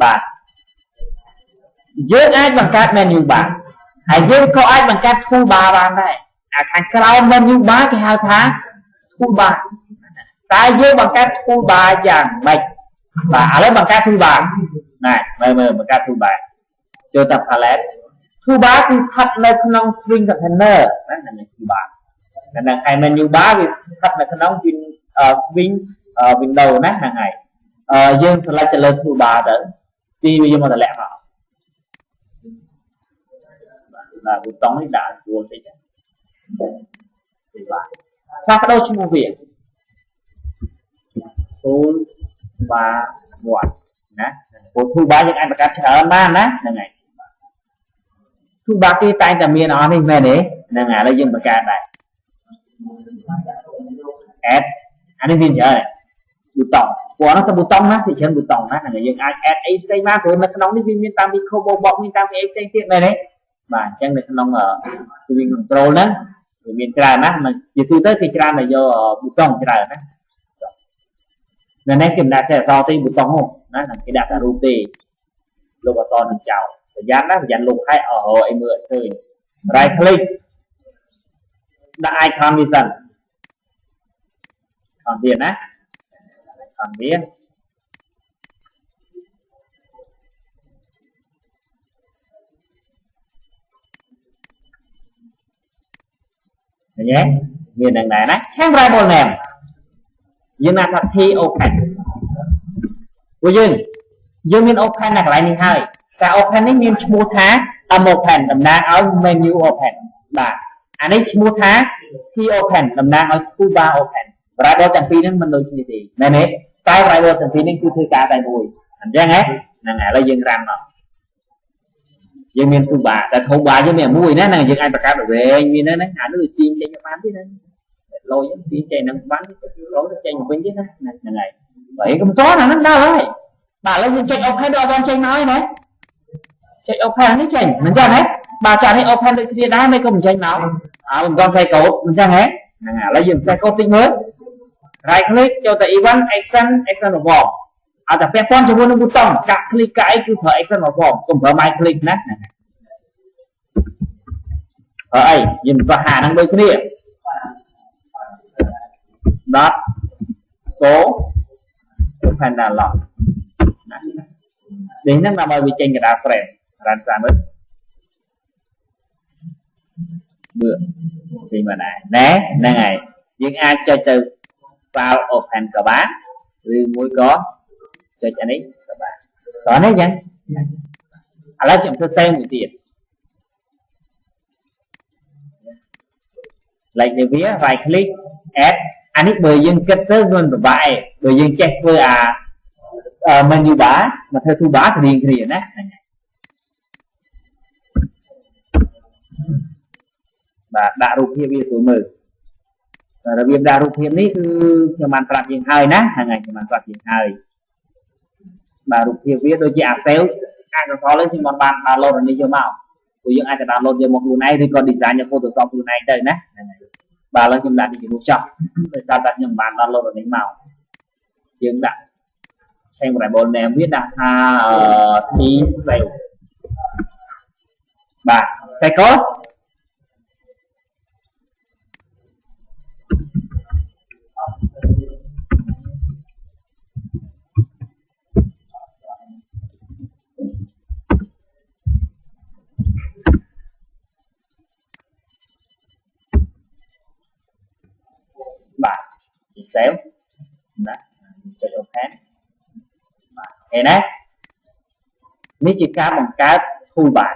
បាទយើងអាចបង្កើតmenu bar ហើយយើងក៏អាចបង្កើត toolbar បានដែរអាខាងក្រោម menu bar គេហៅថា toolbar តែយើងបង្កើត toolbar យ៉ាងម៉េចបាទឥឡូវបង្កើត toolbar ណែមើលបង្កើត toolbar ចូលទៅ palette toolbar គឺស្ថិតនៅក្នុង swing container ណាហ្នឹង toolbar ហ្នឹងហើយ menu bar វាស្ថិតនៅក្នុង swing window ណាហ្នឹងហើយយើង select ទៅលើ toolbar ទៅទីយើងមកតម្លាក់មកបាទប៊ូតុងនេះដាក់ស្រួលតិចទេបាទផ្លាស់ប្ដូរឈ្មោះវា toolbar 1ណាព្រោះ toolbar យើងអាចបង្កើតច្រើនបានណាហ្នឹងហើយ toolbar គេតែងតែមានអស់នេះមែនទេហ្នឹងហើយឥឡូវយើងបង្កើតដែរ add អានេះមានច្រើនប៊ូតុងព្រោះនោះទៅប៊ូតុងណាទីច្រើនប៊ូតុងណាហ្នឹងហើយយើងអាច add អីផ្សេងមកព្រោះនៅក្នុងនេះវាមានតាមពី combo box មានតាមពីអីផ្សេងទៀតមែនទេបាទអញ្ចឹងនៅក្នុង swing control ហ្នឹងវាមានច្រើនណាស់មិនជាទូទៅគេច្រើនតែយកប៊ូតុងច្រើនណានៅនេះគេមិនដាក់តែអក្សរទេប៊ូតុងហ្នឹងណាគេដាក់តែរូបទេលោកអក្សរនឹងចោលប្រយ័ត្នណាប្រយ័ត្នលោកហែកអស់អីមើលអត់ឃើញ right click ដាក់ icon នេះសិនខំទៀតណាខំទៀតឃើញទេមាននឹងដែរណា variable name យើងដាក់ថា t open ព្រោះយើងមាន open នៅកន្លែងនេះហើយតែ open នេះមានឈ្មោះថា open តំណាងឲ្យ menu open បាទអានេះឈ្មោះថា t open តំណាងឲ្យ toolbar open variable ទាំងពីរហ្នឹងមិនដូចគ្នាទេមែនទេតែ variable ទាំងពីរនេះគឺធ្វើការតែមួយអញ្ចឹងហ៎ហ្នឹងហើយឥឡូវយើងរាំមកយើងមាន toolbar តែ toolbar យើងមានមួយណាហ្នឹងយើងអាចបង្កើតវែងមានហ្នឹងអានោះវាទាញចេញបានទៀតហ្នឹងលុយទាញចេញហ្នឹងបានរត់ចេញវិញទៀតណាហ្នឹងហើយបើកុំតអាហ្នឹងដល់ហើយបាទឥឡូវយើងចេញ open ដល់អត់ចេញមកហើយណាចេញ open នេះចេញមិនចឹងហ៎បាទចានេះ open ដូចគ្នាដែរមិនក៏មិនចេញមកមិនក៏ផ្សេងកូដមិនចឹងហ៎ហ្នឹងហើយឥឡូវយើងផ្សេងកូដតិចមើល right click ចូលទៅ event action form អត់តែពាក់ព័ន្ធជាមួយនឹងប៊ូតុងដាក់ click កាអីគឺប្រើ action form កុំប្រើ my click ណាអីយើងប្រហាហ្នឹងដូចគ្នា dot go open dialog ណានេះហ្នឹងដើម្បីវាចេញកណ្ដាល frame រ៉ានតាមមើលចេញមកដែរណែហ្នឹងហើយយើងអាចចុចទៅ file open ក៏បានឬមួយក៏ចុចអានេះក៏បានតោះនេះចឹងឥឡូវខ្ញុំធ្វើតែមួយទៀត like នេះវា right click add អានេះបើយើងគិតទៅវាមិនពិបាកទេបើយើងចេះធ្វើអា menu bar មកធ្វើ toolbar រៀងគ្នាណាហ្នឹងហើយបាទដាក់រូបភាពវាស្រួលមើលរបៀបដាក់រូបភាពនេះគឺខ្ញុំបានប្រាប់យើងហើយណាហ្នឹងហើយខ្ញុំបានប្រាប់យើងហើយបាទរូបភាពវាដូចជាអា save អាចសរសលើខ្ញុំបាន download អានេះយកមកព្រោះយើងអាច download យកមកខ្លួនឯងឬក៏ design យក Photoshop ខ្លួនឯងទៅណាហ្នឹងហើយបាទឥឡូវខ្ញុំដាក់នេះជារូបចប់ដោយសារតែខ្ញុំបាន download អានេះមកយើងដាក់ variable name វាដាក់ថា t save បាទតែក៏បាទsave ណាចុច open បាទឃើញណានេះជាការបង្កើត toolbar